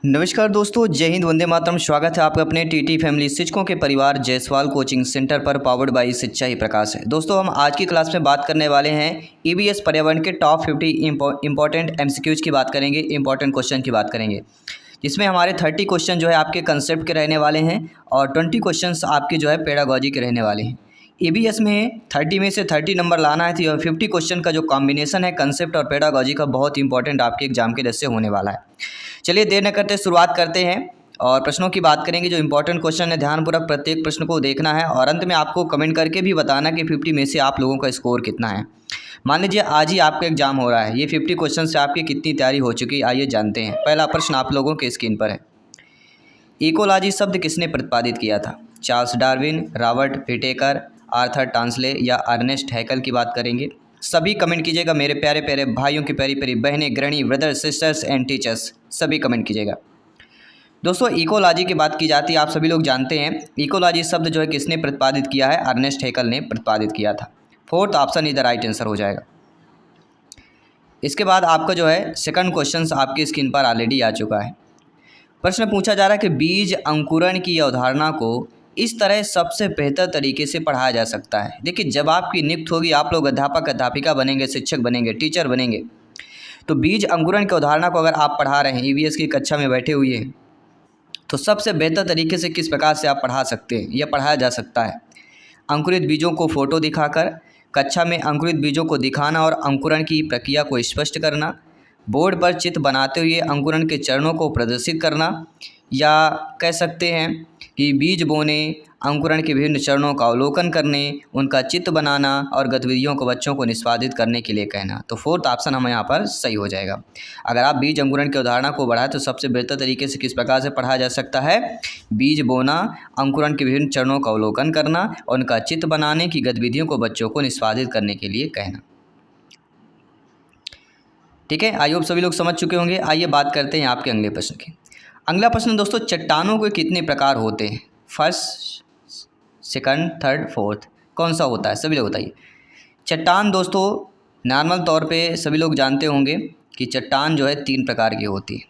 नमस्कार दोस्तों, जय हिंद, वंदे मातरम। स्वागत है आपका अपने टीटी फैमिली शिक्षकों के परिवार जायसवाल कोचिंग सेंटर पर, पावर्ड बाई शिक्षा ही प्रकाश है। दोस्तों, हम आज की क्लास में बात करने वाले हैं ईवीएस पर्यावरण के टॉप 50 इंपॉर्टेंट एमसीक्यूज की बात करेंगे, इंपॉर्टेंट क्वेश्चन की बात करेंगे, जिसमें हमारे 30 क्वेश्चन जो है आपके कंसेप्ट के रहने वाले हैं और 20 क्वेश्चन आपके जो है पेडागॉजी के रहने वाले हैं। ईवीएस में 30 में से 30 नंबर लाना है तो 50 क्वेश्चन का जो कॉम्बिनेशन है कंसेप्ट और पेडागॉजी का, बहुत इंपॉर्टेंट आपके एग्जाम के दृष्टि से होने वाला है। चलिए देर न करते शुरुआत करते हैं और प्रश्नों की बात करेंगे। जो इंपॉर्टेंट क्वेश्चन है ध्यानपूर्वक प्रत्येक प्रश्न को देखना है और अंत में आपको कमेंट करके भी बताना कि 50 में से आप लोगों का स्कोर कितना है। मान लीजिए आज ही आपका एग्जाम हो रहा है, ये 50 क्वेश्चन से आपकी कितनी तैयारी हो चुकी है, आइए जानते हैं। पहला प्रश्न आप लोगों के स्क्रीन पर है। इकोलॉजी शब्द किसने प्रतिपादित किया था? Charles Darwin, Robert Whittaker, Arthur Tansley या अर्नेस्ट हैकल की बात करेंगे। सभी कमेंट कीजिएगा मेरे प्यारे प्यारे भाइयों की, प्यारी प्यारी बहनें, गृहिणी, ब्रदर्स, सिस्टर्स एंड टीचर्स, सभी कमेंट कीजिएगा। दोस्तों, इकोलॉजी की बात की जाती है, आप सभी लोग जानते हैं इकोलॉजी शब्द जो है किसने प्रतिपादित किया है? अर्नेस्ट हैकल ने प्रतिपादित किया था। फोर्थ ऑप्शन इधर राइट आंसर हो जाएगा। इसके बाद आपका जो है सेकंड क्वेश्चन आपकी स्क्रीन पर ऑलरेडी आ चुका है। प्रश्न पूछा जा रहा है कि बीज अंकुरण की अवधारणा को इस तरह सबसे बेहतर तरीके से पढ़ाया जा सकता है। देखिए, जब आपकी नियुक्ति होगी, आप लोग अध्यापक अध्यापिका बनेंगे, शिक्षक बनेंगे, टीचर बनेंगे, तो बीज अंकुरण की अवधारणा को अगर आप पढ़ा रहे हैं, ईवीएस की कक्षा में बैठे हुए हैं, तो सबसे बेहतर तरीके से किस प्रकार से आप पढ़ा सकते हैं, यह पढ़ाया जा सकता है। अंकुरित बीजों को फोटो दिखाकर कक्षा में अंकुरित बीजों को दिखाना और अंकुरण की प्रक्रिया को स्पष्ट करना, बोर्ड पर चित्र बनाते हुए अंकुरण के चरणों को प्रदर्शित करना, या कह सकते हैं कि बीज बोने, अंकुरण के विभिन्न चरणों का अवलोकन करने, उनका चित्र बनाना और गतिविधियों को बच्चों को निष्पादित करने के लिए कहना। तो फोर्थ ऑप्शन हमें यहाँ पर सही हो जाएगा। अगर आप बीज अंकुरण की अवधारणा को बढ़ाएं तो सबसे बेहतर तरीके से किस प्रकार से पढ़ाया जा सकता है? बीज बोना, अंकुरण के विभिन्न चरणों का अवलोकन करना और उनका चित्र बनाने की गतिविधियों को बच्चों को निष्पादित करने के लिए कहना। ठीक है, आई होप सभी लोग समझ चुके होंगे। आइए बात करते हैं आपके अगले प्रश्न की। अगला प्रश्न दोस्तों, चट्टानों के कितने प्रकार होते हैं? फर्स्ट, सेकंड, थर्ड, फोर्थ, कौन सा होता है? सभी लोग बताइए। चट्टान दोस्तों नॉर्मल तौर पे सभी लोग जानते होंगे कि चट्टान जो है 3 प्रकार की होती है।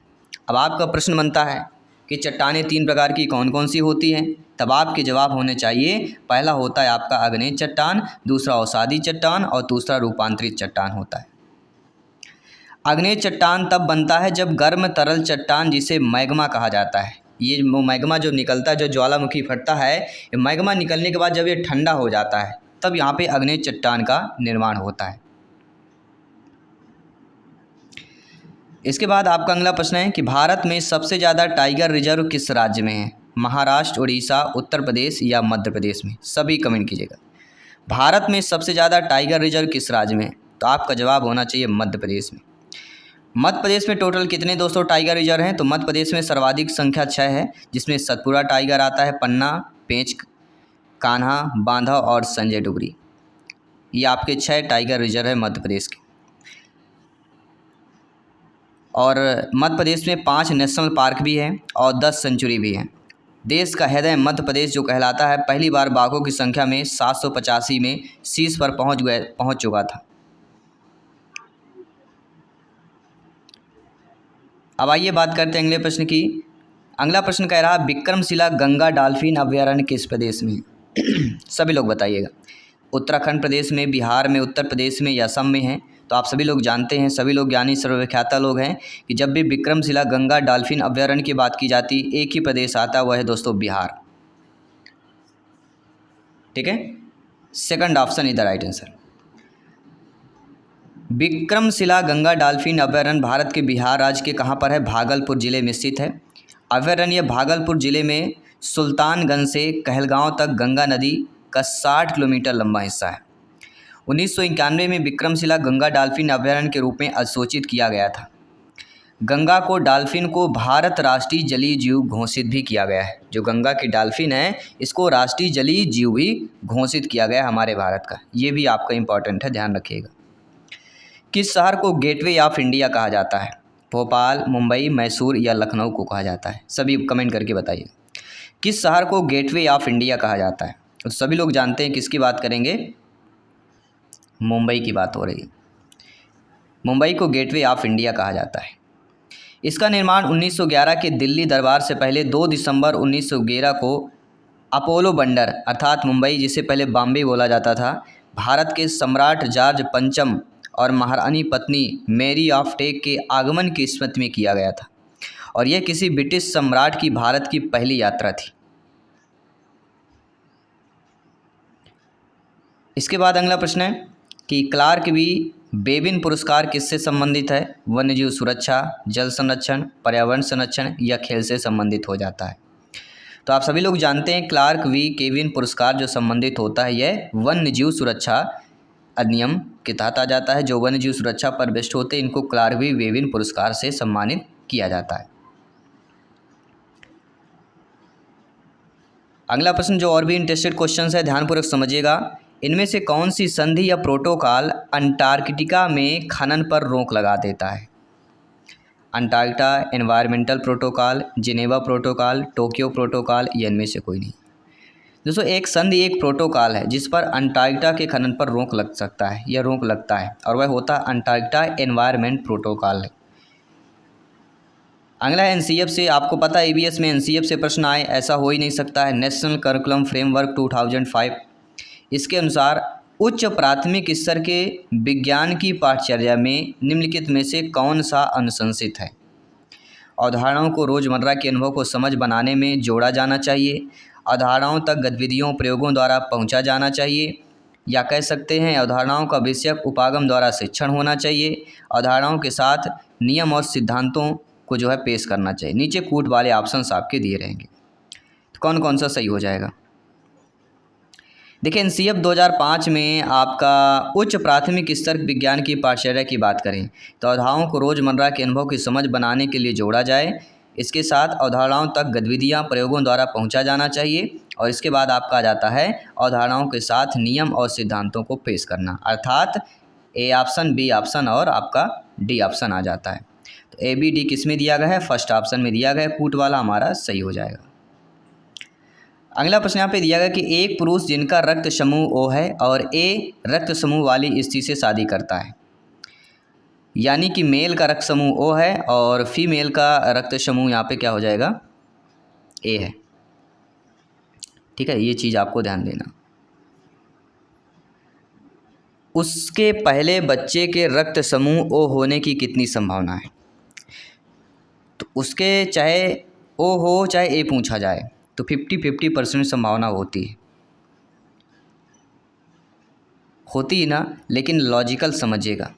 अब आपका प्रश्न बनता है कि चट्टानें 3 प्रकार की कौन कौन सी होती हैं? तब आपके जवाब होने चाहिए, पहला होता है आपका आग्नेय चट्टान, दूसरा अवसादी चट्टान और तीसरा रूपांतरित चट्टान होता है। आग्नेय चट्टान तब बनता है जब गर्म तरल चट्टान, जिसे मैग्मा कहा जाता है, ये मैग्मा जो निकलता है, जो ज्वालामुखी फटता है, ये मैग्मा निकलने के बाद जब ये ठंडा हो जाता है तब यहाँ पे आग्नेय चट्टान का निर्माण होता है। इसके बाद आपका अगला प्रश्न है कि भारत में सबसे ज़्यादा टाइगर रिजर्व किस राज्य में है? महाराष्ट्र, उड़ीसा, उत्तर प्रदेश या मध्य प्रदेश में? सभी कमेंट कीजिएगा। भारत में सबसे ज़्यादा टाइगर रिजर्व किस राज्य में है? तो आपका जवाब होना चाहिए मध्य प्रदेश में। मध्य प्रदेश में टोटल कितने दोस्तों टाइगर रिजर्व हैं? तो मध्य प्रदेश में सर्वाधिक संख्या 6 है, जिसमें सतपुरा टाइगर आता है, पन्ना, पेंच, कान्हा, बांधा और संजय डुगरी। ये आपके 6 टाइगर रिजर्व है मध्य प्रदेश के। और मध्य प्रदेश में 5 नेशनल पार्क भी हैं और 10 सेंचुरी भी हैं। देश का हृदय मध्य प्रदेश जो कहलाता है, पहली बार बाघों की संख्या में 785 में शीर्ष पर पहुंच चुका था। अब आइए बात करते हैं अगले प्रश्न की। अगला प्रश्न कह रहा है विक्रमशिला गंगा डॉल्फिन अभयारण्य किस प्रदेश में? सभी लोग बताइएगा। उत्तराखंड प्रदेश में, बिहार में, उत्तर प्रदेश में या असम में है? तो आप सभी लोग जानते हैं, सभी लोग ज्ञानी सर्वविख्याता लोग हैं कि जब भी विक्रमशिला गंगा डॉल्फिन अभयारण्य की बात की जाती, एक ही प्रदेश आता, वह है दोस्तों बिहार। ठीक है, second option is the right answer. Vikramshila Ganga dolphin अभयारण्य भारत के बिहार राज्य के कहाँ पर है? भागलपुर जिले में स्थित है। अभयारण्य भागलपुर जिले में सुल्तानगंज से कहलगांव तक गंगा नदी का 60 किलोमीटर लंबा हिस्सा है। 1991 में विक्रमशिला गंगा डॉल्फिन अभयारण्य के रूप में अधिसूचित किया गया था। गंगा को डॉल्फिन को भारत राष्ट्रीय जलीय जीव घोषित भी किया गया है। जो गंगा की डॉल्फिन है, इसको राष्ट्रीय जलीय जीव भी घोषित किया गया है हमारे भारत का। ये भी आपका इम्पॉर्टेंट है, ध्यान रखिएगा। किस शहर को गेटवे ऑफ इंडिया कहा जाता है? भोपाल, मुंबई, मैसूर या लखनऊ को कहा जाता है? सभी कमेंट करके बताइए। किस शहर को गेटवे ऑफ इंडिया कहा जाता है? तो सभी लोग जानते हैं किसकी बात करेंगे, मुंबई की बात हो रही है। मुंबई को गेटवे ऑफ इंडिया कहा जाता है। इसका निर्माण 1911 के दिल्ली दरबार से पहले 2 दिसंबर 1911 को अपोलो बंदर अर्थात मुंबई, जिसे पहले बॉम्बे बोला जाता था, भारत के सम्राट जॉर्ज पंचम और महारानी पत्नी मैरी ऑफ टेक के आगमन की स्मृति में किया गया था और यह किसी ब्रिटिश सम्राट की भारत की पहली यात्रा थी। इसके बाद अगला प्रश्न है कि क्लार्क वी बेबिन पुरस्कार किससे संबंधित है? वन्यजीव सुरक्षा, जल संरक्षण, पर्यावरण संरक्षण या खेल से संबंधित हो जाता है। तो आप सभी लोग जानते हैं क्लार्क वी केविन पुरस्कार जो संबंधित होता है यह वन्यजीव सुरक्षा अधिनियम के तहत आ जाता है। जो वन्यजीव सुरक्षा पर बेस्ट होते हैं इनको क्लार्क वी केविन पुरस्कार से सम्मानित किया जाता है। अगला प्रश्न जो और भी इंटरेस्टेड क्वेश्चन है, ध्यानपूर्वक समझिएगा। इनमें से कौन सी संधि या प्रोटोकॉल अंटार्कटिका में खनन पर रोक लगा देता है? Antarctica environmental protocol, Geneva protocol, Tokyo protocol या इनमें से कोई नहीं। दोस्तों एक संधि एक प्रोटोकॉल है जिस पर अंटार्कटिका के खनन पर रोक लग सकता है या रोक लगता है और वह होता है अंटार्कटिका एनवायरमेंट प्रोटोकॉल है। अगला एनसीएफ से, आपको पता है ईवीएस में एनसीएफ से प्रश्न आए, ऐसा हो ही नहीं सकता है। नेशनल करिकुलम फ्रेमवर्क 2005, इसके अनुसार उच्च प्राथमिक स्तर के विज्ञान की पाठचर्या में निम्नलिखित में से कौन सा अनुशंसित है? अवधारणाओं को रोज़मर्रा के अनुभव को समझ बनाने में जोड़ा जाना चाहिए, अवधारणाओं तक गतिविधियों प्रयोगों द्वारा पहुंचा जाना चाहिए, या कह सकते हैं अवधारणाओं का विषयक उपागम द्वारा शिक्षण होना चाहिए, अवधारणाओं के साथ नियम और सिद्धांतों को जो है पेश करना चाहिए। नीचे कूट वाले ऑप्शंस आपके दिए रहेंगे, तो कौन कौन सा सही हो जाएगा? देखिए एनसीएफ 2005 में आपका उच्च प्राथमिक स्तर विज्ञान की पाठचर्या की बात करें तो अवधारणाओं को रोज़मर्रा के अनुभव की समझ बनाने के लिए जोड़ा जाए, इसके साथ अवधारणाओं तक गतिविधियां प्रयोगों द्वारा पहुंचा जाना चाहिए और इसके बाद आपका आ जाता है अवधारणाओं के साथ नियम और सिद्धांतों को पेश करना, अर्थात ए ऑप्शन, बी ऑप्शन और आपका डी ऑप्शन आ जाता है। तो ए बी डी किस में दिया गया है? फर्स्ट ऑप्शन में दिया गया है, कूट वाला हमारा सही हो जाएगा। अगला प्रश्न यहाँ पे दिया गया कि एक पुरुष जिनका रक्त समूह O है और ए रक्त समूह वाली स्त्री से शादी करता है, यानी कि मेल का रक्त समूह O है और फीमेल का रक्त समूह यहाँ पे क्या हो जाएगा? A है। ठीक है, ये चीज़ आपको ध्यान देना। उसके पहले बच्चे के रक्त समूह O होने की कितनी संभावना है? तो उसके चाहे O हो चाहे A पूछा जाए तो 50-50% संभावना होती ही ना, लेकिन लॉजिकल समझिएगा।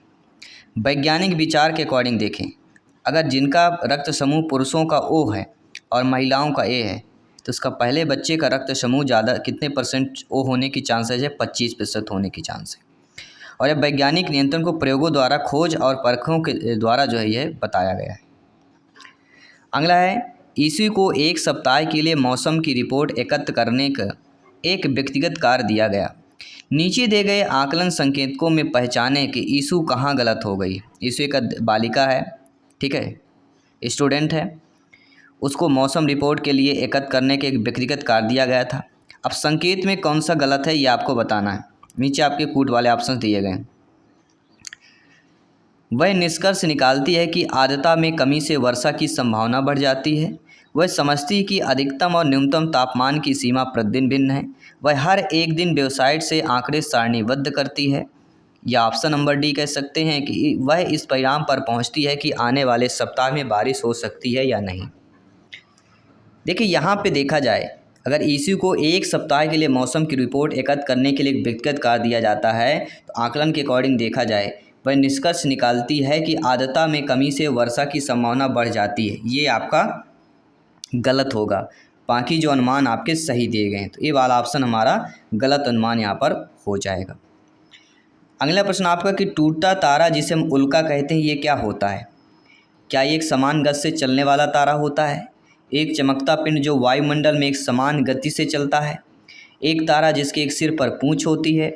वैज्ञानिक विचार के अकॉर्डिंग देखें, अगर जिनका रक्त समूह पुरुषों का O है और महिलाओं का A है तो उसका पहले बच्चे का रक्त समूह ज़्यादा कितने परसेंट O होने की चांसेस है? 25% होने की चांस है। और यह वैज्ञानिक नियंत्रण को प्रयोगों द्वारा, खोज और परखों के द्वारा जो है यह बताया गया है। अगला है ईसू को एक सप्ताह के लिए मौसम की रिपोर्ट एकत्र करने का एक व्यक्तिगत कार्य दिया गया। नीचे दिए गए आकलन संकेतकों में पहचाने कि ईसू कहाँ गलत हो गई। ईसू एक बालिका है, ठीक है, स्टूडेंट है, उसको मौसम रिपोर्ट के लिए एकत्र करने के एक व्यक्तिगत कार्य दिया गया था। अब संकेत में कौन सा गलत है ये आपको बताना है। नीचे आपके कूट वाले ऑप्शन दिए गए हैं। वह निष्कर्ष निकालती है कि आर्द्रता में कमी से वर्षा की संभावना बढ़ जाती है। वह समझती है कि अधिकतम और न्यूनतम तापमान की सीमा प्रतिदिन भिन्न है। वह हर एक दिन वेबसाइट से आंकड़े सारणीबद्ध करती है। या ऑप्शन नंबर डी कह सकते हैं कि वह इस परिणाम पर पहुंचती है कि आने वाले सप्ताह में बारिश हो सकती है या नहीं। देखिए यहाँ पे देखा जाए, अगर ईसू को एक सप्ताह के लिए मौसम की रिपोर्ट एकत्र करने के लिए एक व्यक्तिगत कार्य दिया जाता है तो आकलन के अकॉर्डिंग देखा जाए वह निष्कर्ष निकालती है कि आर्द्रता में कमी से वर्षा की संभावना बढ़ जाती है। ये आपका गलत होगा, बाकी जो अनुमान आपके सही दिए गए हैं, तो ये वाला ऑप्शन हमारा गलत अनुमान यहाँ पर हो जाएगा। अगला प्रश्न आपका कि टूटता तारा जिसे हम उल्का कहते हैं ये क्या होता है? क्या ये एक समान गति से चलने वाला तारा होता है? एक चमकता पिंड जो वायुमंडल में एक समान गति से चलता है? एक तारा जिसके एक सिर पर पूंछ होती है?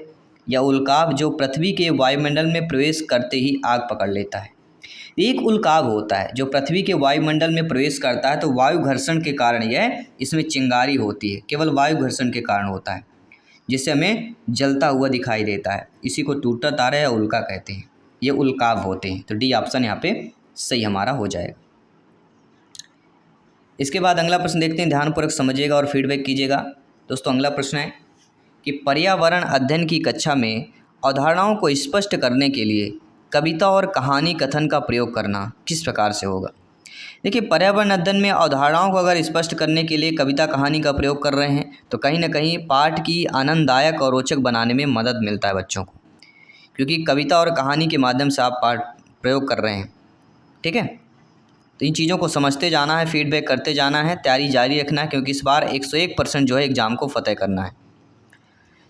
या उल्काव जो पृथ्वी के वायुमंडल में प्रवेश करते ही आग पकड़ लेता है? एक उल्काव होता है जो पृथ्वी के वायुमंडल में प्रवेश करता है तो वायु घर्षण के कारण यह इसमें चिंगारी होती है, केवल वायु घर्षण के कारण होता है, जिससे हमें जलता हुआ दिखाई देता है। इसी को टूटता तारा या उल्का कहते हैं। ये उल्काव होते हैं। तो डी ऑप्शन यहाँ पे सही हमारा हो जाएगा। इसके बाद अगला प्रश्न देखते हैं, ध्यानपूर्वक समझिएगा और फीडबैक कीजिएगा। दोस्तों अगला प्रश्न है कि पर्यावरण अध्ययन की कक्षा में अवधारणाओं को स्पष्ट करने के लिए कविता और कहानी कथन का प्रयोग करना किस प्रकार से होगा। देखिए, पर्यावरण अध्ययन में अवधारणाओं को अगर स्पष्ट करने के लिए कविता कहानी का प्रयोग कर रहे हैं तो कहीं ना कहीं पाठ की आनंददायक और रोचक बनाने में मदद मिलता है बच्चों को, क्योंकि कविता और कहानी के माध्यम से आप पाठ प्रयोग कर रहे हैं। ठीक है, तो इन चीज़ों को समझते जाना है, फीडबैक करते जाना है, तैयारी जारी रखना है, क्योंकि इस बार 101% जो है एग्ज़ाम को फतेह करना है।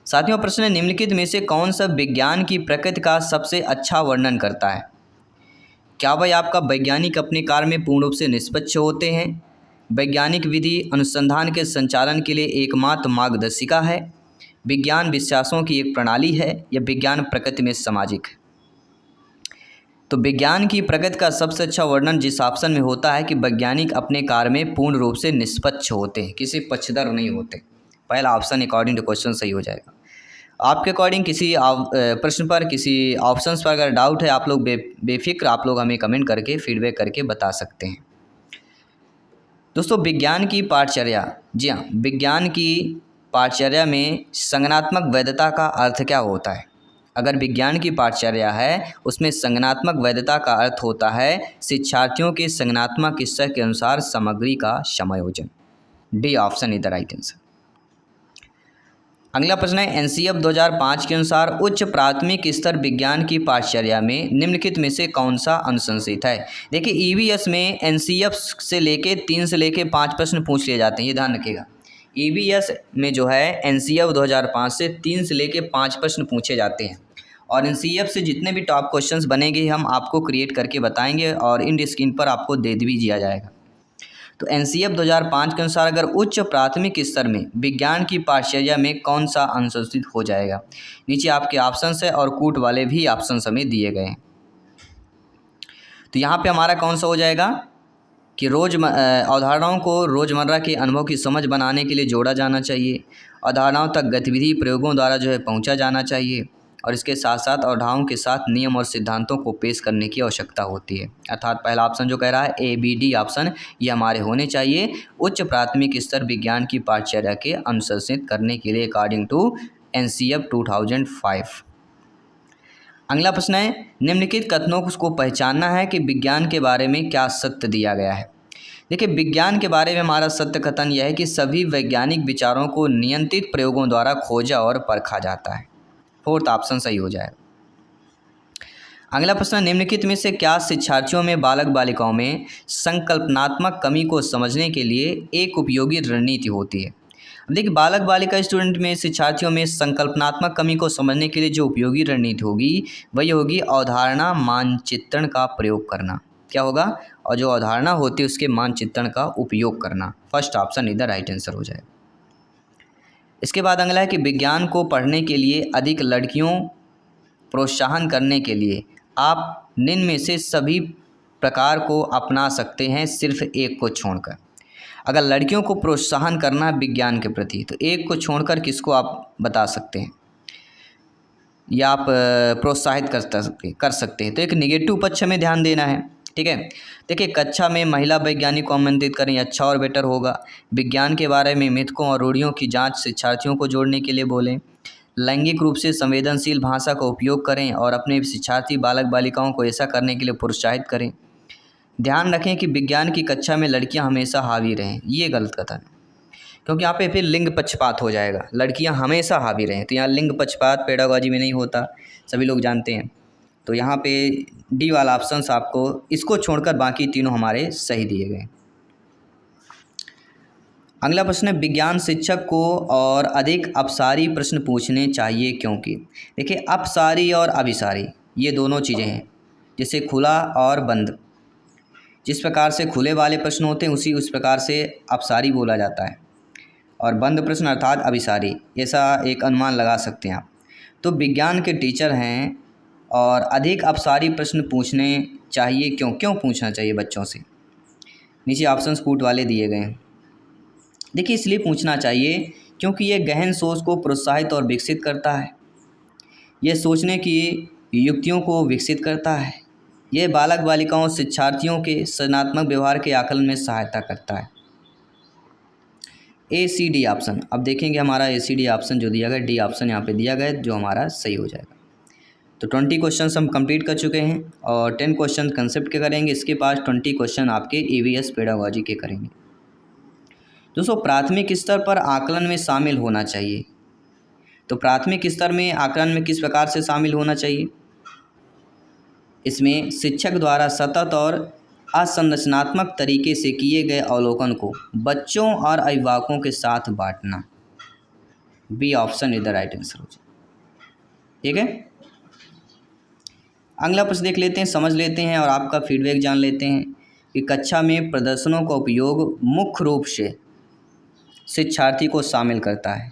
साथियों, प्रश्न है, निम्नलिखित में से कौन सा विज्ञान की प्रकृति का सबसे अच्छा वर्णन करता है। क्या भाई आपका वैज्ञानिक अपने कार्य में पूर्ण रूप से निष्पक्ष होते हैं, वैज्ञानिक विधि अनुसंधान के संचालन के लिए एकमात्र मार्गदर्शिका है, विज्ञान विश्वासों की एक प्रणाली है, या विज्ञान प्रकृति में सामाजिक है। तो विज्ञान की प्रगति का सबसे अच्छा वर्णन जिस ऑप्शन में होता है कि वैज्ञानिक अपने कार्य में पूर्ण रूप से निष्पक्ष होते हैं, किसी पक्षधर नहीं होते। पहला ऑप्शन अकॉर्डिंग टू क्वेश्चन सही हो जाएगा। आपके अकॉर्डिंग किसी प्रश्न पर, किसी ऑप्शंस पर अगर डाउट है, आप लोग बेफिक्र आप लोग हमें कमेंट करके फीडबैक करके बता सकते हैं। दोस्तों विज्ञान की पाठचर्या, जी हाँ, विज्ञान की पाठचर्या में संज्ञानात्मक वैधता का अर्थ क्या होता है। अगर विज्ञान की पाठचर्या है उसमें संज्ञानात्मक वैधता का अर्थ होता है शिक्षार्थियों के संज्ञानात्मक स्तर के अनुसार सामग्री का समायोजन। D option is the right answer. अगला प्रश्न है, एनसीएफ 2005 के अनुसार उच्च प्राथमिक स्तर विज्ञान की पाठचर्या में निम्नलिखित में से कौन सा अनुशंसित है। देखिए, ईवीएस में एनसीएफ से लेके 3 से लेके 5 प्रश्न पूछ लिए जाते हैं, ये ध्यान रखिएगा। ईवीएस में जो है एनसीएफ 2005 से 3 से लेके 5 प्रश्न पूछे जाते हैं, और एनसीएफ से जितने भी टॉप क्वेश्चंस बनेंगे हम आपको क्रिएट करके बताएंगे और इन स्क्रीन पर आपको दे भी दिया जाएगा। तो एनसीएफ 2005 के अनुसार अगर उच्च प्राथमिक स्तर में विज्ञान की पाठचर्या में कौन सा अनुशंसित हो जाएगा। नीचे आपके ऑप्शन है और कूट वाले भी ऑप्शन हमें दिए गए हैं। तो यहाँ पे हमारा कौन सा हो जाएगा कि अवधारणाओं को रोज़मर्रा के अनुभव की समझ बनाने के लिए जोड़ा जाना चाहिए, अवधारणाओं तक गतिविधि प्रयोगों द्वारा जो है पहुँचा जाना चाहिए, और इसके साथ साथ अवधारणाओं के साथ नियम और सिद्धांतों को पेश करने की आवश्यकता होती है। अर्थात पहला ऑप्शन जो कह रहा है ABD ऑप्शन, ये हमारे होने चाहिए उच्च प्राथमिक स्तर विज्ञान की पाठचर्या के अनुशंसित करने के लिए अकॉर्डिंग टू NCF 2005। अगला प्रश्न है, निम्नलिखित कथनों को पहचानना है कि विज्ञान के बारे में क्या सत्य दिया गया है। देखिए, विज्ञान के बारे में हमारा सत्य कथन यह है कि सभी वैज्ञानिक विचारों को नियंत्रित प्रयोगों द्वारा खोजा और परखा जाता है। फोर्थ ऑप्शन सही हो जाएगा। अगला प्रश्न, निम्नलिखित में से क्या शिक्षार्थियों में बालक बालिकाओं में संकल्पनात्मक कमी को समझने के लिए एक उपयोगी रणनीति होती है। देखिए, बालक बालिका स्टूडेंट में, शिक्षार्थियों में संकल्पनात्मक कमी को समझने के लिए जो उपयोगी रणनीति होगी वही होगी अवधारणा मानचित्रण का प्रयोग करना। क्या होगा, और जो अवधारणा होती है उसके मानचित्रण का उपयोग करना। फर्स्ट ऑप्शन इधर राइट आंसर हो जाएगा। इसके बाद अगला है कि विज्ञान को पढ़ने के लिए अधिक लड़कियों प्रोत्साहन करने के लिए आप निम्न में से सभी प्रकार को अपना सकते हैं, सिर्फ एक को छोड़कर। अगर लड़कियों को प्रोत्साहन करना है विज्ञान के प्रति तो एक को छोड़कर किसको आप बता सकते हैं या आप प्रोत्साहित कर सकते हैं। तो एक निगेटिव पक्ष में ध्यान देना है। ठीक है, देखिए, कक्षा में महिला वैज्ञानिक को आमंत्रित करें, अच्छा और बेटर होगा। विज्ञान के बारे में मिथकों और रूढ़ियों की जांच शिक्षार्थियों को जोड़ने के लिए बोलें। लैंगिक रूप से संवेदनशील भाषा का उपयोग करें और अपने शिक्षार्थी बालक बालिकाओं को ऐसा करने के लिए प्रोत्साहित करें। ध्यान रखें कि विज्ञान की कक्षा में लड़कियां हमेशा हावी रहें, ये गलत कथन है, क्योंकि यहाँ पे फिर लिंग पक्षपात हो जाएगा। लड़कियां हमेशा हावी रहें, तो यहाँ लिंग पक्षपात पेडागोजी में नहीं होता, सभी लोग जानते हैं। तो यहाँ पे डी वाला ऑप्शन आपको, इसको छोड़कर बाकी तीनों हमारे सही दिए गए। अगला प्रश्न है, विज्ञान शिक्षक को और अधिक अपसारी प्रश्न पूछने चाहिए क्योंकि। देखिए, अपसारी और अभिसारी ये दोनों चीज़ें हैं, जैसे खुला और बंद। जिस प्रकार से खुले वाले प्रश्न होते हैं उस प्रकार से अपसारी बोला जाता है, और बंद प्रश्न अर्थात अभिसारी, ऐसा एक अनुमान लगा सकते हैं आप। तो विज्ञान के टीचर हैं और अधिक अपसारी प्रश्न पूछने चाहिए क्यों पूछना चाहिए बच्चों से। नीचे ऑप्शंस कूट वाले दिए गए हैं। देखिए, इसलिए पूछना चाहिए क्योंकि ये गहन सोच को प्रोत्साहित और विकसित करता है, ये सोचने की युक्तियों को विकसित करता है, ये बालक बालिकाओं शिक्षार्थियों के सृजनात्मक व्यवहार के आकलन में सहायता करता है। ए सी डी ऑप्शन। अब देखेंगे हमारा ए सी डी ऑप्शन जो दिया गया, डी ऑप्शन यहाँ पे दिया गया है, जो हमारा सही हो जाएगा। तो 20 क्वेश्चन हम कंप्लीट कर चुके हैं और 10 क्वेश्चन कंसेप्ट के करेंगे। इसके पास 20 क्वेश्चन आपके ईवीएस पेडागोजी के करेंगे। दोस्तों, प्राथमिक स्तर पर आकलन में शामिल होना चाहिए। तो प्राथमिक स्तर में आकलन में किस प्रकार से शामिल होना चाहिए? इसमें शिक्षक द्वारा सतत और असंरचनात्मक तरीके से किए गए अवलोकन को बच्चों और अभिभावकों के साथ बांटना। B option is the right answer हो जाए। ठीक है, अगला प्रश्न देख लेते हैं, समझ लेते हैं और आपका फीडबैक जान लेते हैं कि कक्षा में प्रदर्शनों का उपयोग मुख्य रूप से शिक्षार्थी को शामिल करता है।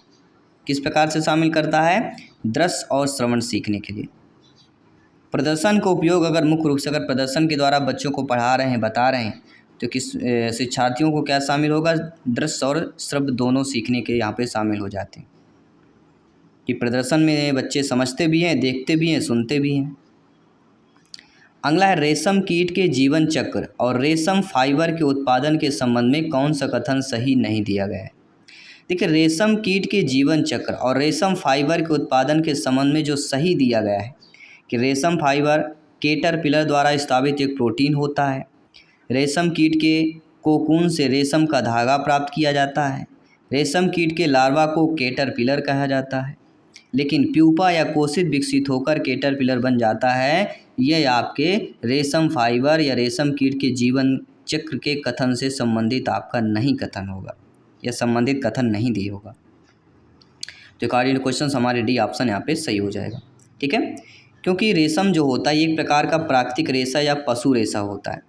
किस प्रकार से शामिल करता है? दृश्य और श्रवण सीखने के लिए। प्रदर्शन का उपयोग अगर मुख्य रूप से अगर प्रदर्शन के द्वारा बच्चों को पढ़ा रहे हैं, बता रहे हैं, तो किस शिक्षार्थियों को क्या शामिल होगा? दृश्य और श्रव्य दोनों सीखने के यहाँ पे शामिल हो जाते हैं कि प्रदर्शन में बच्चे समझते भी हैं, देखते भी हैं, सुनते भी हैं। अगला है रेशम कीट के जीवन चक्र और रेशम फाइबर के उत्पादन के संबंध में कौन सा कथन सही नहीं दिया गया है? देखिए, रेशम कीट के जीवन चक्र और रेशम फाइबर के उत्पादन के संबंध में जो सही दिया गया है कि रेशम फाइबर कैटरपिलर द्वारा स्रावित एक प्रोटीन होता है। रेशम कीट के कोकून से रेशम का धागा प्राप्त किया जाता है। रेशम कीट के लार्वा को कैटरपिलर कहा जाता है, लेकिन प्यूपा या कोशित विकसित होकर कैटरपिलर बन जाता है। यह आपके रेशम फाइबर या रेशम कीट के जीवन चक्र के कथन से संबंधित आपका नहीं कथन होगा, या संबंधित कथन नहीं दिया होगा। तो कार्य क्वेश्चन हमारे डी ऑप्शन यहाँ पे सही हो जाएगा। ठीक है, क्योंकि रेशम जो होता है एक प्रकार का प्राकृतिक रेशा या पशु रेशा होता है।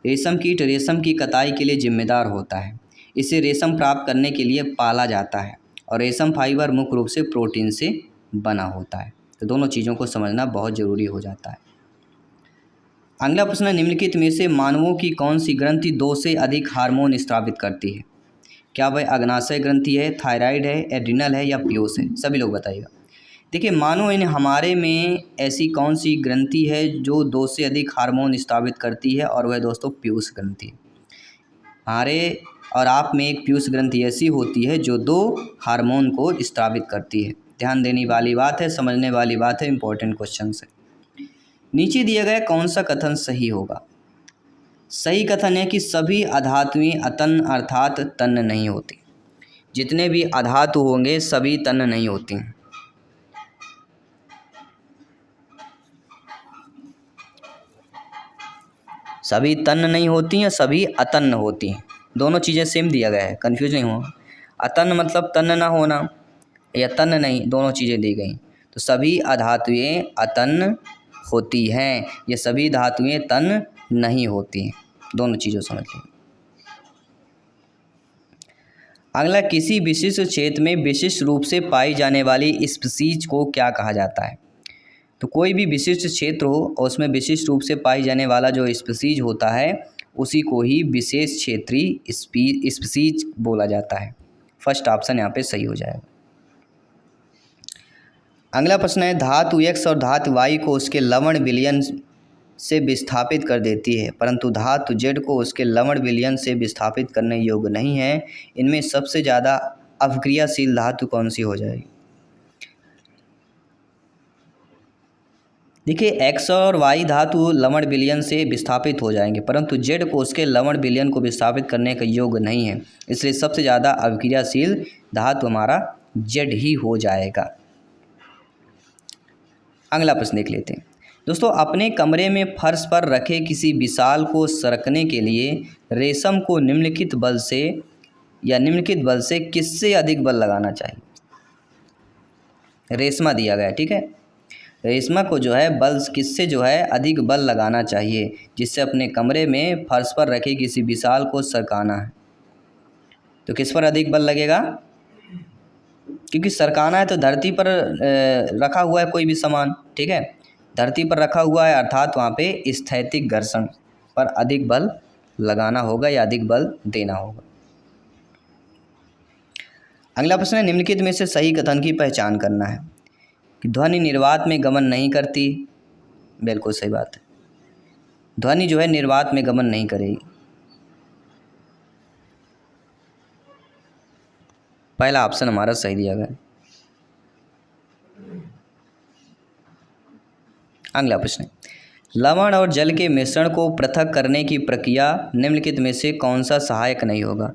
रेशम कीट रेशम की कताई के लिए जिम्मेदार होता है। इसे रेशम प्राप्त करने के लिए पाला जाता है और रेशम फाइबर मुख्य रूप से प्रोटीन से बना होता है। तो दोनों चीज़ों को समझना बहुत ज़रूरी हो जाता है। अगला प्रश्न, निम्नलिखित में से मानवों की कौन सी ग्रंथि 2 से अधिक हार्मोन स्रावित करती है? क्या वह अग्नाशय ग्रंथि है, थायराइड है, एड्रिनल है या पीयूष है? सभी लोग बताइएगा। देखिए, मानो इन हमारे में ऐसी कौन सी ग्रंथि है जो 2 से अधिक हार्मोन स्रावित करती है, और वह दोस्तों पीयूष ग्रंथि। हमारे और आप में एक पीयूष ग्रंथि ऐसी होती है जो 2 हार्मोन को स्रावित करती है। ध्यान देने वाली बात है, समझने वाली बात है, इंपॉर्टेंट क्वेश्चन है। नीचे दिया गया कौन सा कथन सही होगा? सही कथन है कि सभी अधातुएं अतन अर्थात तन्न नहीं होती। जितने भी अधातु होंगे सभी तन्न नहीं होती। सभी तन्न नहीं होती हैं, सभी अतन्न होती हैं। दोनों चीज़ें सेम दिया गया है, कन्फ्यूज नहीं हो। अतन्न मतलब तन्न ना होना, या तन्न नहीं, दोनों चीज़ें दी गई। तो सभी अधातुएं अतन्न होती हैं, ये सभी धातुएं तन्न नहीं होती हैं। दोनों चीज़ों समझ लीजिए। अगला, किसी विशिष्ट क्षेत्र में विशिष्ट रूप से पाई जाने वाली स्पीसीज को क्या कहा जाता है? तो कोई भी विशिष्ट क्षेत्र हो और उसमें विशिष्ट रूप से पाई जाने वाला जो स्पीसीज होता है उसी को ही विशेष क्षेत्रीय स्पीसीज बोला जाता है। फर्स्ट ऑप्शन यहाँ पे सही हो जाएगा। अगला प्रश्न है, धातु X और धातु Y को उसके लवण विलयन से विस्थापित कर देती है, परंतु धातु Z को उसके लवण विलयन से विस्थापित करने योग्य नहीं है। इनमें सबसे ज़्यादा अवक्रियाशील धातु कौन सी हो जाएगी? देखिए, X और Y धातु लवण विलयन से विस्थापित हो जाएंगे, परंतु Z को उसके लवण विलयन को विस्थापित करने का योग्य नहीं है। इसलिए सबसे ज़्यादा अवक्रियाशील धातु हमारा Z ही हो जाएगा। अगला प्रश्न देख लेते हैं। दोस्तों, अपने कमरे में फर्श पर रखे किसी विशाल को सरकने के लिए रेशम को निम्नलिखित बल से किससे अधिक बल लगाना चाहिए? रेशमा दिया गया है, ठीक है। रेशमा को जो है बल किससे जो है अधिक बल लगाना चाहिए, जिससे अपने कमरे में फर्श पर रखे किसी विशाल को सरकाना है। तो किस पर अधिक बल लगेगा? क्योंकि सरकाना है तो धरती पर रखा हुआ है कोई भी सामान, ठीक है, धरती पर रखा हुआ है, अर्थात वहाँ पे स्थैतिक घर्षण पर अधिक बल लगाना होगा या अधिक बल देना होगा। अगला प्रश्न है, निम्नलिखित में से सही कथन की पहचान करना है कि ध्वनि निर्वात में गमन नहीं करती। बिल्कुल सही बात है, ध्वनि जो है निर्वात में गमन नहीं करेगी। पहला ऑप्शन हमारा सही दिया गया। अगला प्रश्न है, लवण और जल के मिश्रण को पृथक करने की प्रक्रिया निम्नलिखित में से कौन सा सहायक नहीं होगा।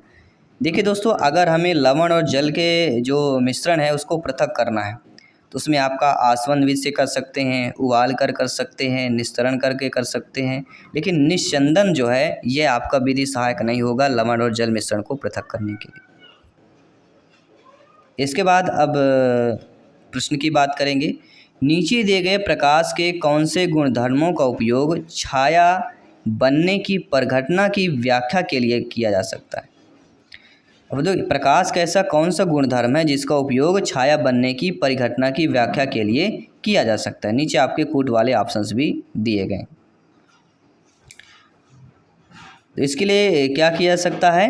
देखिए दोस्तों, अगर हमें लवण और जल के जो मिश्रण है उसको पृथक करना है तो उसमें आपका आसवन विधि से कर सकते हैं, उबाल कर सकते हैं, निस्तरण करके कर सकते हैं, लेकिन निस्यंदन जो है ये आपका विधि सहायक नहीं होगा लवण और जल मिश्रण को पृथक करने के लिए। इसके बाद अब प्रश्न की बात करेंगे, नीचे दिए गए प्रकाश के कौन से गुणधर्मों का उपयोग छाया बनने की परिघटना की व्याख्या के लिए किया जा सकता है। अब देखो, प्रकाश का ऐसा कौन सा गुणधर्म है जिसका उपयोग छाया बनने की परिघटना की व्याख्या के लिए किया जा सकता है। नीचे आपके कूट वाले ऑप्शंस भी दिए गए। तो इसके लिए क्या किया जा सकता है,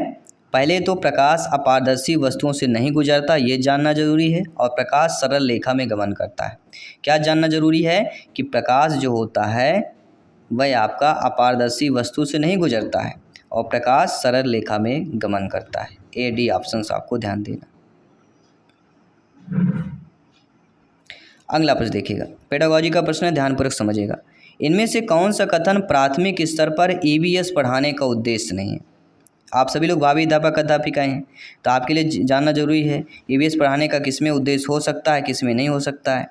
पहले तो प्रकाश अपारदर्शी वस्तुओं से नहीं गुजरता, ये जानना जरूरी है, और प्रकाश सरल रेखा में गमन करता है। क्या जानना जरूरी है कि प्रकाश जो होता है वह आपका अपारदर्शी वस्तु से नहीं गुजरता है और प्रकाश सरल रेखा में गमन करता है। ए डी ऑप्शंस आपको ध्यान देना। अगला प्रश्न देखिएगा, पेडागॉजी का प्रश्न है, ध्यानपूर्वक समझिएगा। इनमें से कौन सा कथन प्राथमिक स्तर पर ईवीएस पढ़ाने का उद्देश्य नहीं है। आप सभी लोग भावी अध्यापक अध्यापिका हैं तो आपके लिए जानना जरूरी है ईवीएस पढ़ाने का किस में उद्देश्य हो सकता है, किस में नहीं हो सकता है।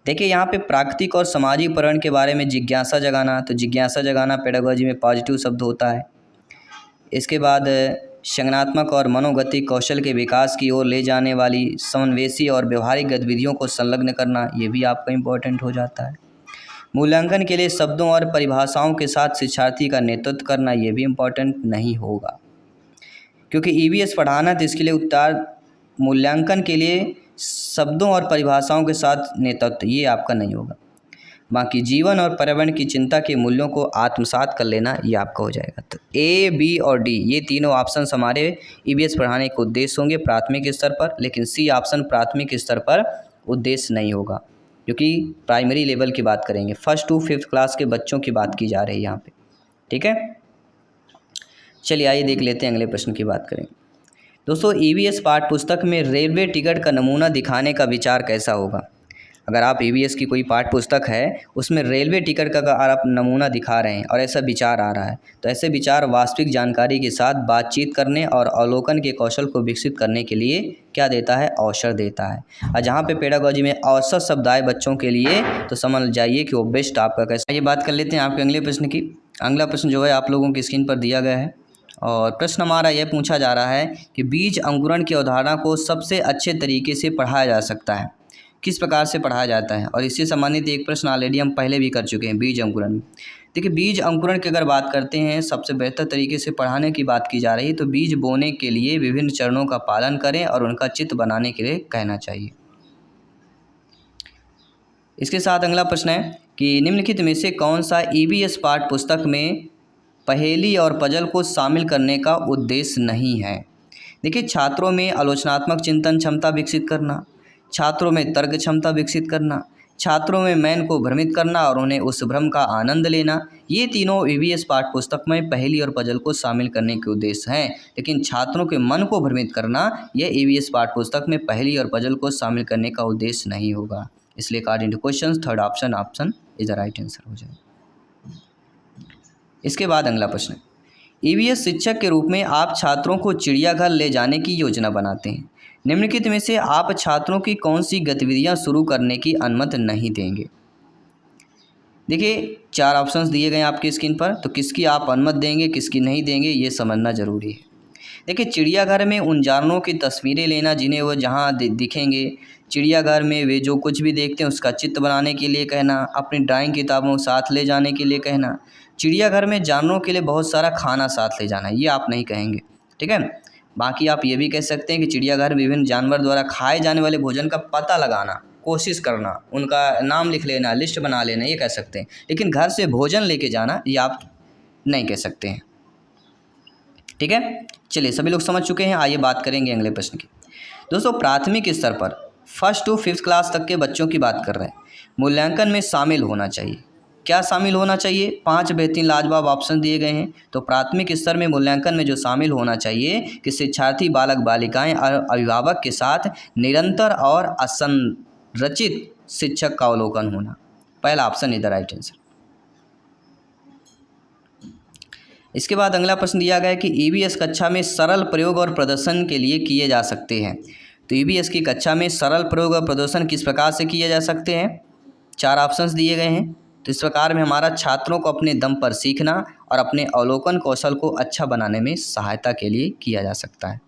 देखिए यहाँ पे प्राकृतिक और सामाजिक पर्यावरण के बारे में जिज्ञासा जगाना, तो जिज्ञासा जगाना पेडागॉजी में पॉजिटिव शब्द होता है। इसके बाद संज्ञानात्मक और मनोगतिक कौशल के विकास की ओर ले जाने वाली समावेशी और व्यवहारिक गतिविधियों को संलग्न करना, ये भी आपका इम्पोर्टेंट हो जाता है। मूल्यांकन के लिए शब्दों और परिभाषाओं के साथ शिक्षार्थी का नेतृत्व करना, ये भी इम्पोर्टेंट नहीं होगा, क्योंकि ईवीएस पढ़ाना तो इसके लिए उत्तर मूल्यांकन के लिए शब्दों और परिभाषाओं के साथ नेतृत्व, ये आपका नहीं होगा। बाकी जीवन और पर्यावरण की चिंता के मूल्यों को आत्मसात कर लेना, ये आपका हो जाएगा। तो ए, बी और डी ये तीनों ऑप्शन हमारे ईवीएस पढ़ाने के उद्देश्य होंगे प्राथमिक स्तर पर, लेकिन सी ऑप्शन प्राथमिक स्तर पर उद्देश्य नहीं होगा, क्योंकि प्राइमरी लेवल की बात करेंगे, 1st to 5th क्लास के बच्चों की बात की जा रही है यहाँ पे। ठीक है, चलिए आइए देख लेते हैं, अगले प्रश्न की बात करेंगे। दोस्तों, ईवीएस पाठ्य पुस्तक में रेलवे टिकट का नमूना दिखाने का विचार कैसा होगा। अगर आप ईवीएस की कोई पाठ्य पुस्तक है उसमें रेलवे टिकट का अगर आप नमूना दिखा रहे हैं और ऐसा विचार आ रहा है, तो ऐसे विचार वास्तविक जानकारी के साथ बातचीत करने और अवलोकन के कौशल को विकसित करने के लिए क्या देता है, अवसर देता है। और जहाँ पे पेडागॉजी में अवसर शब्द आए बच्चों के लिए, तो समझ जाइए कि वो बेस्ट आपका कैसा। ये बात कर लेते हैं आपके अगले प्रश्न की। अगला प्रश्न जो है आप लोगों की स्क्रीन पर दिया गया है, और प्रश्न हमारा यह पूछा जा रहा है कि बीज अंकुरण की अवधारणा को सबसे अच्छे तरीके से पढ़ाया जा सकता है, किस प्रकार से पढ़ाया जाता है। और इससे संबंधित एक प्रश्न ऑलरेडी हम पहले भी कर चुके हैं बीज अंकुरण। देखिए, बीज अंकुरण की अगर बात करते हैं, सबसे बेहतर तरीके से पढ़ाने की बात की जा रही है, तो बीज बोने के लिए विभिन्न चरणों का पालन करें और उनका चित्र बनाने के लिए कहना चाहिए। इसके साथ अगला प्रश्न है कि निम्नलिखित में से कौन सा ईवीएस पाठ्य पुस्तक में पहेली और पजल को शामिल करने का उद्देश्य नहीं है। देखिए, छात्रों में आलोचनात्मक चिंतन क्षमता विकसित करना, छात्रों में तर्क क्षमता विकसित करना, छात्रों में मन को भ्रमित करना और उन्हें उस भ्रम का आनंद लेना, ये तीनों ईवीएस पाठ्य पुस्तक में पहेली और पजल को शामिल करने के उद्देश्य हैं। लेकिन छात्रों के मन को भ्रमित करना, यह ईवीएस पाठ्य पुस्तक में पहेली और पजल को शामिल करने का उद्देश्य नहीं होगा। इसलिए according to question third option is the right answer हो जाएगा। इसके बाद अगला प्रश्न, ईवीएस शिक्षक के रूप में आप छात्रों को चिड़ियाघर ले जाने की योजना बनाते हैं। निम्नलिखित में से आप छात्रों की कौन सी गतिविधियां शुरू करने की अनुमति नहीं देंगे। देखिए, 4 ऑप्शंस दिए गए हैं आपकी स्क्रीन पर, तो किसकी आप अनुमति देंगे, किसकी नहीं देंगे, ये समझना जरूरी है। देखिए, चिड़ियाघर में उन जानवरों की तस्वीरें लेना जिन्हें वो जहाँ दिखेंगे, चिड़ियाघर में वे जो कुछ भी देखते हैं उसका चित्र बनाने के लिए कहना, अपनी ड्राइंग किताबों साथ ले जाने के लिए कहना। चिड़ियाघर में जानवरों के लिए बहुत सारा खाना साथ ले जाना, ये आप नहीं कहेंगे। ठीक है, बाकी आप ये भी कह सकते हैं कि चिड़ियाघर में विभिन्न जानवर द्वारा खाए जाने वाले भोजन का पता लगाना, कोशिश करना, उनका नाम लिख लेना, लिस्ट बना लेना, ये कह सकते हैं। लेकिन घर से भोजन लेके जाना, ये आप नहीं कह सकते हैं। ठीक है, चलिए सभी लोग समझ चुके हैं। आइए बात करेंगे अगले प्रश्न की। दोस्तों, प्राथमिक स्तर पर 1st to 5th क्लास तक के बच्चों की बात कर रहे हैं, मूल्यांकन में शामिल होना चाहिए। क्या शामिल होना चाहिए? 5 बेहतरीन लाजवाब ऑप्शन दिए गए हैं। तो प्राथमिक स्तर में मूल्यांकन में जो शामिल होना चाहिए कि शिक्षार्थी, बालक बालिकाएं और अभिभावक के साथ निरंतर और असंरचित शिक्षक का अवलोकन होना। पहला option is the right answer. इसके बाद अगला प्रश्न दिया गया है कि ईवीएस कक्षा में सरल प्रयोग और प्रदर्शन के लिए किए जा सकते हैं। तो ईवीएस की कक्षा में सरल प्रयोग और प्रदर्शन किस प्रकार से किए जा सकते हैं? 4 ऑप्शंस दिए गए हैं। तो इस प्रकार में हमारा छात्रों को अपने दम पर सीखना और अपने अवलोकन कौशल को अच्छा बनाने में सहायता के लिए किया जा सकता है।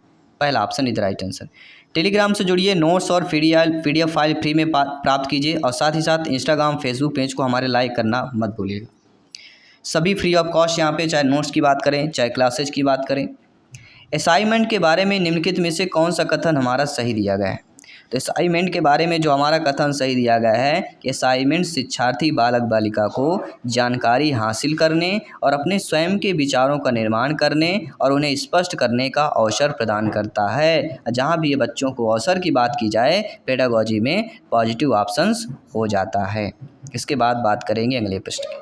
पहला option is the right answer. Telegram से जुड़िए, नोट्स और पीडीएफ फाइल फ्री में प्राप्त कीजिए और साथ ही साथ इंस्टाग्राम, फेसबुक पेज को हमारे लाइक करना मत भूलिएगा। सभी फ्री ऑफ कॉस्ट यहाँ पे, चाहे नोट्स की बात करें चाहे क्लासेज की बात करें। असाइनमेंट के बारे में निम्नलिखित में से कौन सा कथन हमारा सही दिया गया है? तो असाइनमेंट के बारे में जो हमारा कथन सही दिया गया है कि असाइनमेंट शिक्षार्थी, बालक बालिका को जानकारी हासिल करने और अपने स्वयं के विचारों का निर्माण करने और उन्हें स्पष्ट करने का अवसर प्रदान करता है। जहाँ भी ये बच्चों को अवसर की बात की जाए, पेडागोजी में पॉजिटिव ऑप्शंस हो जाता है। इसके बाद बात करेंगे अगले प्रश्न की।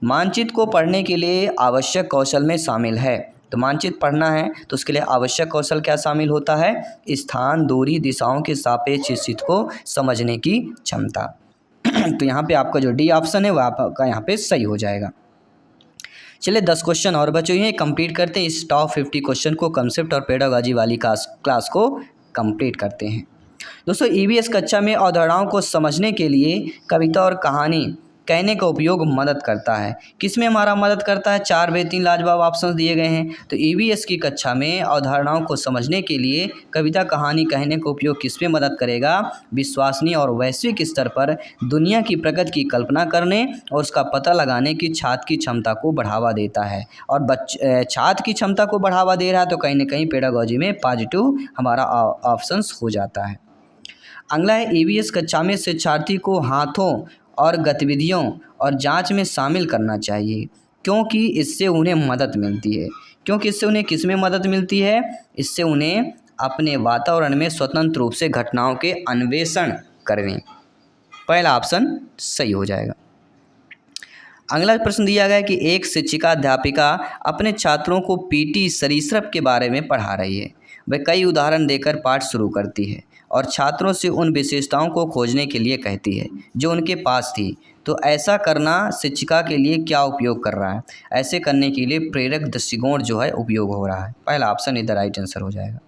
मानचित्र को पढ़ने के लिए आवश्यक कौशल में शामिल है। तो मानचित्र पढ़ना है तो उसके लिए आवश्यक कौशल क्या शामिल होता है? स्थान, दूरी, दिशाओं के सापेक्ष स्थिति को समझने की क्षमता। तो यहाँ पे आपका जो डी ऑप्शन है वो आपका यहाँ पे सही हो जाएगा। चलिए 10 क्वेश्चन और बचे हुए हैं, कंप्लीट करते हैं। इस टॉप 50 क्वेश्चन को, कंसेप्ट और पेडागोजी वाली क्लास को कंप्लीट करते हैं। दोस्तों, ईवीएस कक्षा में अवधारणाओं को समझने के लिए कविता और कहानी कहने का उपयोग मदद करता है। किसमें हमारा मदद करता है? 4 बेहतरीन लाजवाब ऑप्शंस दिए गए हैं। तो ईवीएस की कक्षा में अवधारणाओं को समझने के लिए कविता, कहानी कहने का उपयोग किसमें मदद करेगा? विश्वसनीय और वैश्विक स्तर पर दुनिया की प्रगति की कल्पना करने और उसका पता लगाने की छात्र की क्षमता को बढ़ावा देता है। और छात्र की क्षमता को बढ़ावा दे रहा है तो कहीं ना कहीं पेडागोजी में पॉजिटिव हमारा ऑप्शंस हो जाता है। अगला है, ईवीएस कक्षा में शिक्षार्थी को हाथों और गतिविधियों और जांच में शामिल करना चाहिए, क्योंकि इससे उन्हें मदद मिलती है। क्योंकि इससे उन्हें किस में मदद मिलती है? इससे उन्हें अपने वातावरण में स्वतंत्र रूप से घटनाओं के अन्वेषण करने। पहला ऑप्शन सही हो जाएगा। अगला प्रश्न दिया गया है कि एक शिक्षिका अध्यापिका अपने छात्रों को पीटी सरीसृप के बारे में पढ़ा रही है। वह कई उदाहरण देकर पाठ शुरू करती है और छात्रों से उन विशेषताओं को खोजने के लिए कहती है जो उनके पास थी। तो ऐसा करना शिक्षिका के लिए क्या उपयोग कर रहा है? ऐसे करने के लिए प्रेरक दृष्टिकोण जो है उपयोग हो रहा है। पहला ऑप्शन इधर राइट आंसर हो जाएगा।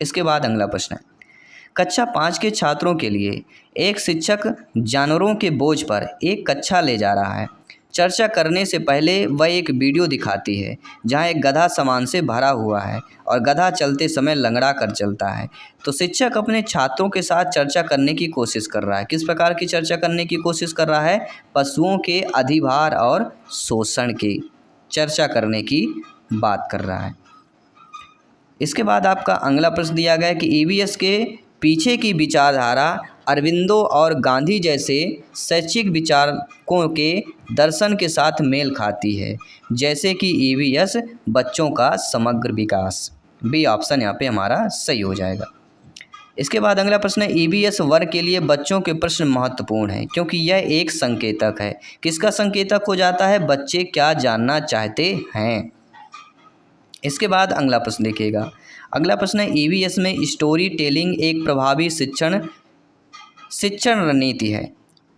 इसके बाद अगला प्रश्न है, कक्षा 5 के छात्रों के लिए एक शिक्षक जानवरों के बोझ पर एक कक्षा ले जा रहा है। चर्चा करने से पहले वह एक वीडियो दिखाती है जहां एक गधा सामान से भरा हुआ है और गधा चलते समय लंगड़ा कर चलता है। तो शिक्षक अपने छात्रों के साथ चर्चा करने की कोशिश कर रहा है। किस प्रकार की चर्चा करने की कोशिश कर रहा है? पशुओं के अधिभार और शोषण की चर्चा करने की बात कर रहा है। इसके बाद आपका अगला प्रश्न दिया गया है कि ईवीएस के पीछे की विचारधारा अरविंदो और गांधी जैसे शैक्षिक विचारकों के दर्शन के साथ मेल खाती है, जैसे कि ईवीएस बच्चों का समग्र विकास। बी ऑप्शन यहाँ पे हमारा सही हो जाएगा। इसके बाद अगला प्रश्न है, ईवीएस वर्ग के लिए बच्चों के प्रश्न महत्वपूर्ण हैं क्योंकि यह एक संकेतक है। किसका संकेतक हो जाता है? बच्चे क्या जानना चाहते हैं। इसके बाद अगला प्रश्न देखिएगा। अगला प्रश्न है, ईवीएस में स्टोरी टेलिंग एक प्रभावी शिक्षण रणनीति है।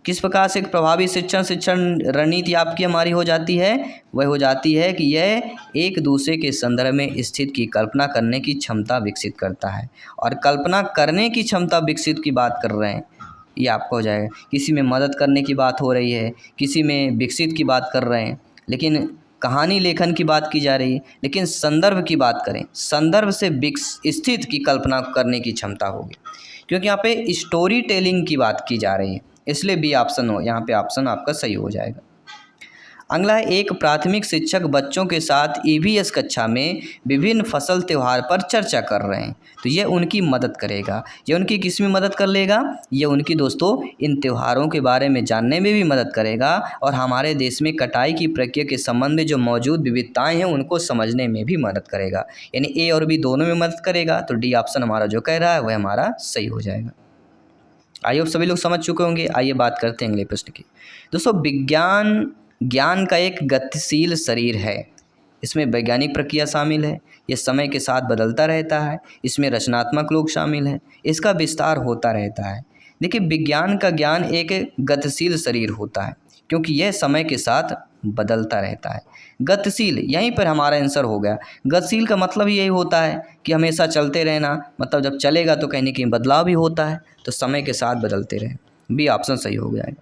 किस प्रकार से एक प्रभावी शिक्षण रणनीति आपकी हमारी हो जाती है? वह हो जाती है कि यह एक दूसरे के संदर्भ में स्थिति की कल्पना करने की क्षमता विकसित करता है। और कल्पना करने की क्षमता विकसित की बात कर रहे हैं, ये आपको हो जाएगा। किसी में मदद करने की बात हो रही है, किसी में विकसित की बात कर रहे हैं, लेकिन कहानी लेखन की बात की जा रही है। लेकिन संदर्भ की बात करें, संदर्भ से स्थित की कल्पना करने की क्षमता होगी, क्योंकि यहाँ पे स्टोरी टेलिंग की बात की जा रही है, इसलिए बी ऑप्शन हो यहाँ पे ऑप्शन आपका सही हो जाएगा। अगला है, एक प्राथमिक शिक्षक बच्चों के साथ ईवीएस कक्षा में विभिन्न फसल त्यौहार पर चर्चा कर रहे हैं। तो ये उनकी मदद करेगा। ये उनकी किस में मदद कर लेगा? ये उनकी दोस्तों इन त्योहारों के बारे में जानने में भी मदद करेगा और हमारे देश में कटाई की प्रक्रिया के संबंध में जो मौजूद विविधताएं हैं उनको समझने में भी मदद करेगा। यानी ए और बी दोनों में मदद करेगा। तो डी ऑप्शन हमारा जो कह रहा है वह हमारा सही हो जाएगा। आई होप सभी लोग समझ चुके होंगे। आइए बात करते हैं अगले प्रश्न की। दोस्तों विज्ञान ज्ञान का एक गतिशील शरीर है। इसमें वैज्ञानिक प्रक्रिया शामिल है, ये समय के साथ बदलता रहता है, इसमें रचनात्मक लोग शामिल हैं, इसका विस्तार होता रहता है। देखिए विज्ञान का ज्ञान एक गतिशील शरीर होता है क्योंकि यह समय के साथ बदलता रहता है। गतिशील, यहीं पर हमारा आंसर हो गया। गतिशील का मतलब यही होता है कि हमेशा चलते रहना, मतलब जब चलेगा तो कहीं ना कहीं बदलाव भी होता है, तो समय के साथ बदलते रहें। बी ऑप्शन सही हो गया है।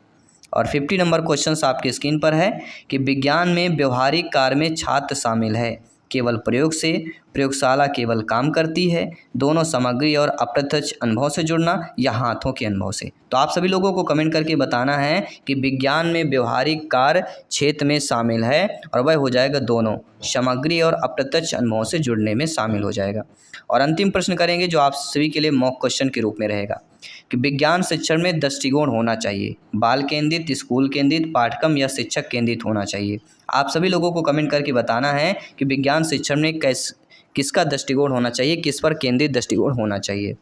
और 50 नंबर क्वेश्चन आपकी स्क्रीन पर है कि विज्ञान में व्यवहारिक कार्य में छात्र शामिल है, केवल प्रयोग से, प्रयोगशाला केवल काम करती है, दोनों सामग्री और अप्रत्यक्ष अनुभव से जुड़ना, या हाथों के अनुभव से। तो आप सभी लोगों को कमेंट करके बताना है कि विज्ञान में व्यवहारिक कार्य क्षेत्र में शामिल है, और वह हो जाएगा दोनों, सामग्री और अप्रत्यक्ष अनुभव से जुड़ने में शामिल हो जाएगा। और अंतिम प्रश्न करेंगे जो आप सभी के लिए मॉक क्वेश्चन के रूप में रहेगा कि विज्ञान शिक्षण में दृष्टिकोण होना चाहिए, बाल केंद्रित, स्कूल केंद्रित, पाठ्यक्रम या शिक्षक केंद्रित होना चाहिए। आप सभी लोगों को कमेंट करके बताना है कि विज्ञान शिक्षण में किसका दृष्टिकोण होना चाहिए, किस पर केंद्रित दृष्टिकोण होना चाहिए।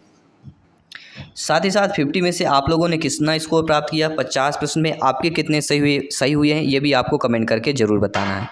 साथ ही साथ 50 में से आप लोगों ने कितना स्कोर प्राप्त किया, 50 प्रश्न में आपके कितने सही हुए हैं, ये भी आपको कमेंट करके ज़रूर बताना है।